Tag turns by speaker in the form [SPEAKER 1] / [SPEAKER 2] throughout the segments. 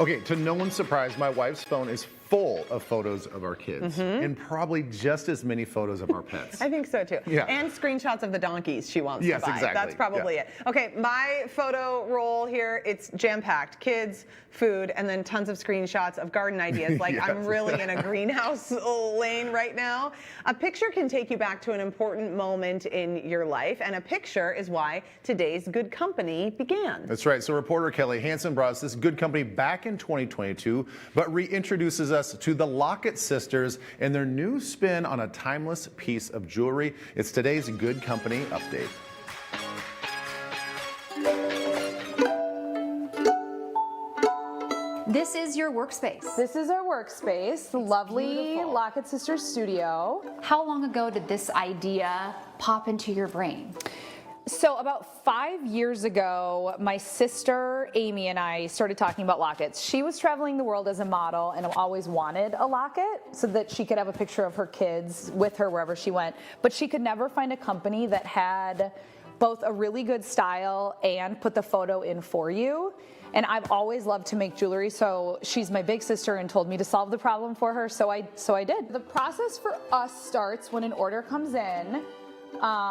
[SPEAKER 1] Okay, to no one's surprise, my wife's phone is full of photos of our kids and probably just as many photos of our pets.
[SPEAKER 2] I think so too.
[SPEAKER 1] Yeah.
[SPEAKER 2] And screenshots of the donkeys she wants
[SPEAKER 1] Yes,
[SPEAKER 2] to buy.
[SPEAKER 1] exactly.
[SPEAKER 2] That's probably it. Okay, my photo roll here, it's jam-packed. Kids, food, and then tons of screenshots of garden ideas. Like I'm really in a greenhouse lane right now. A picture can take you back to an important moment in your life, and a picture is why today's Good Company began.
[SPEAKER 1] That's right. So reporter Kelli Hansen brought us this Good Company back in 2022, but reintroduces us to the Locket Sisters and their new spin on a timeless piece of jewelry. It's today's Good Company update.
[SPEAKER 3] This is your workspace.
[SPEAKER 4] This is our workspace, the lovely
[SPEAKER 3] beautiful.
[SPEAKER 4] Locket Sisters studio.
[SPEAKER 3] How long ago did this idea pop into your brain?
[SPEAKER 4] So about 5 years ago, my sister Amy and I started talking about lockets. She was traveling the world as a model and always wanted a locket so that she could have a picture of her kids with her wherever she went. But she could never find a company that had both a really good style and put the photo in for you. And I've always loved to make jewelry, so she's my big sister and told me to solve the problem for her, so I did. The process for us starts when an order comes in.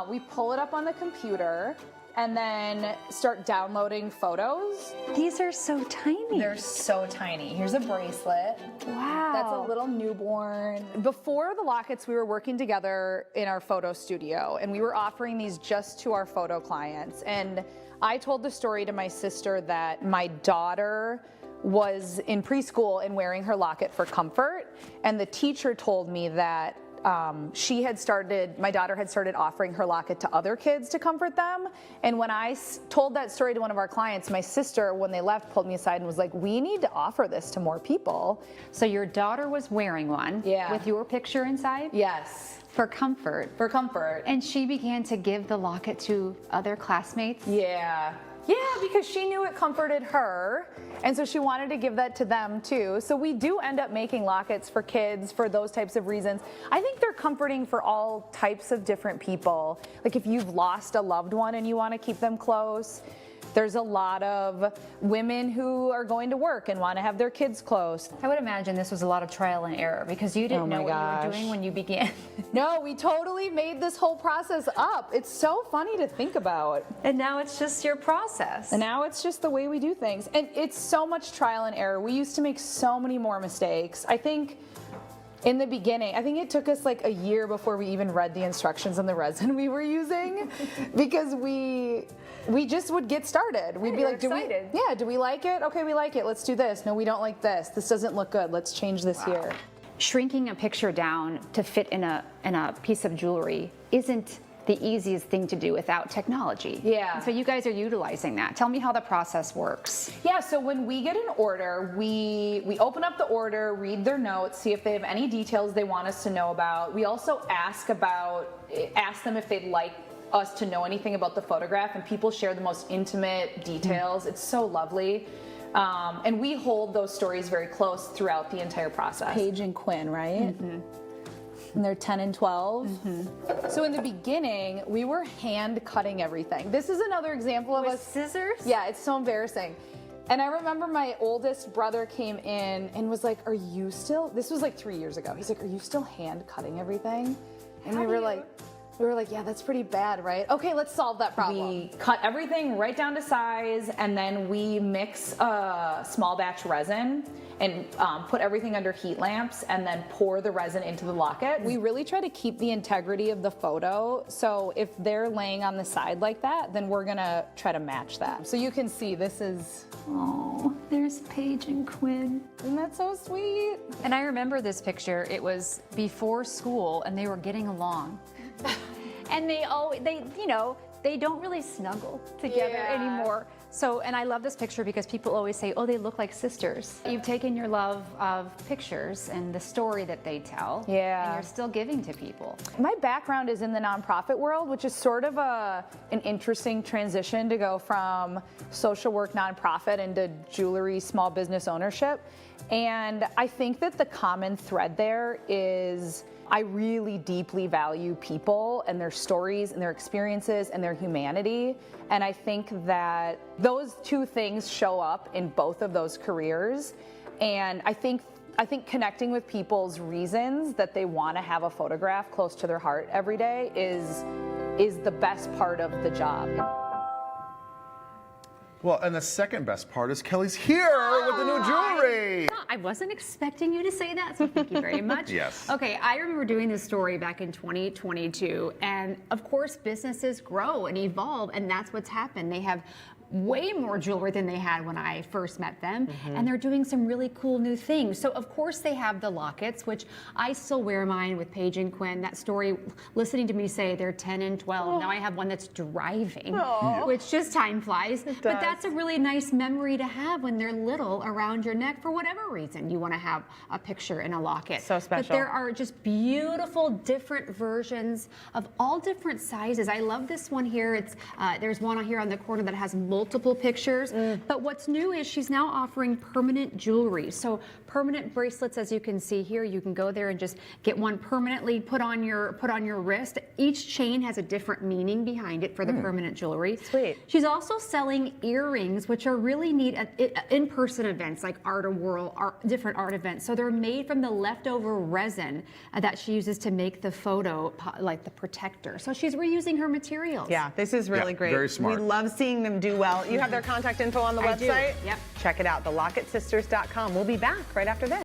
[SPEAKER 4] We pull it up on the computer and then start downloading photos.
[SPEAKER 3] These are so tiny.
[SPEAKER 4] They're so tiny. Here's a bracelet.
[SPEAKER 3] Wow.
[SPEAKER 4] That's a little newborn. Before the lockets, we were working together in our photo studio, and we were offering these just to our photo clients. And I told the story to my sister that my daughter was in preschool and wearing her locket for comfort, and the teacher told me that my daughter had started offering her locket to other kids to comfort them. And when I told that story to one of our clients, my sister, when they left, pulled me aside and was like, we need to offer this to more people.
[SPEAKER 3] So your daughter was wearing one with your picture inside?
[SPEAKER 4] Yes.
[SPEAKER 3] For comfort.
[SPEAKER 4] For comfort.
[SPEAKER 3] And she began to give the locket to other classmates?
[SPEAKER 4] Yeah. Yeah, because she knew it comforted her, and so she wanted to give that to them too. So we do end up making lockets for kids for those types of reasons. I think they're comforting for all types of different people. Like if you've lost a loved one and you want to keep them close. There's a lot of women who are going to work and want to have their kids close.
[SPEAKER 3] I would imagine this was a lot of trial and error because you didn't know what you were doing when you began.
[SPEAKER 4] No, we totally made this whole process up. It's so funny to think about.
[SPEAKER 3] And now it's just your process.
[SPEAKER 4] And now it's just the way we do things. And it's so much trial and error. We used to make so many more mistakes. I think in the beginning, I think it took us like a year before we even read the instructions on the resin we were using because we just would get started. We'd be like, do we like it? Okay, we like it. Let's do this. No, we don't like this. This doesn't look good. Let's change this here.
[SPEAKER 3] Shrinking a picture down to fit in a piece of jewelry isn't the easiest thing to do without technology.
[SPEAKER 4] Yeah.
[SPEAKER 3] And so you guys are utilizing that. Tell me how the process works.
[SPEAKER 4] Yeah, so when we get an order, we open up the order, read their notes, see if they have any details they want us to know about. We also ask them if they'd like us to know anything about the photograph, and people share the most intimate details. It's so lovely. And we hold those stories very close throughout the entire process. Paige and Quinn, right? Mm-hmm. And they're 10 and 12. Mm-hmm. So in the beginning, we were hand cutting everything. This is another example of
[SPEAKER 3] With scissors?
[SPEAKER 4] Yeah, it's so embarrassing. And I remember my oldest brother came in and was like, are you still, this was like 3 years ago. He's like, are you still hand cutting everything? And we were like, yeah, that's pretty bad, right? Okay, let's solve that problem. We cut everything right down to size, and then we mix a small batch resin and put everything under heat lamps and then pour the resin into the locket. We really try to keep the integrity of the photo, so if they're laying on the side like that, then we're gonna try to match that. So you can see this is...
[SPEAKER 3] Oh, there's Paige and Quinn.
[SPEAKER 4] Isn't that so sweet?
[SPEAKER 3] And I remember this picture. It was before school and they were getting along. And they don't really snuggle together anymore. So, and I love this picture because people always say, oh, they look like sisters. You've taken your love of pictures and the story that they tell, and you're still giving to people.
[SPEAKER 4] My background is in the nonprofit world, which is sort of an interesting transition to go from social work nonprofit into jewelry small business ownership. And I think that the common thread there is I really deeply value people and their stories and their experiences and their humanity. And I think that those two things show up in both of those careers, and I think connecting with people's reasons that they want to have a photograph close to their heart every day is the best part of the job.
[SPEAKER 1] Well, and the second best part is Kelly's here with the new jewelry.
[SPEAKER 5] I wasn't expecting you to say that, so thank you very much.
[SPEAKER 1] Yes.
[SPEAKER 5] Okay, I remember doing this story back in 2022, and of course, businesses grow and evolve, and that's what's happened. They have way more jewelry than they had when I first met them, and they're doing some really cool new things. So of course they have the lockets, which I still wear mine with Paige and Quinn. That story, listening to me say they're 10 and 12. Now I have one that's driving, which just time flies. But that's a really nice memory to have when they're little around your neck for whatever reason you want to have a picture in a locket.
[SPEAKER 2] So special.
[SPEAKER 5] But there are just beautiful different versions of all different sizes. I love this one here. It's there's one here on the corner that has multiple pictures, but what's new is she's now offering permanent jewelry. So permanent bracelets, as you can see here, you can go there and just get one permanently put on your wrist. Each chain has a different meaning behind it for the permanent jewelry.
[SPEAKER 2] Sweet.
[SPEAKER 5] She's also selling earrings, which are really neat at in-person events like Art of World, different art events. So they're made from the leftover resin that she uses to make the photo, like the protector. So she's reusing her materials.
[SPEAKER 2] Yeah, this is really great.
[SPEAKER 1] very smart.
[SPEAKER 2] We love seeing them do well. You have their contact info on the
[SPEAKER 5] I do.
[SPEAKER 2] website?
[SPEAKER 5] Yep.
[SPEAKER 2] Check it out, thelocketsisters.com. We'll be back right after this.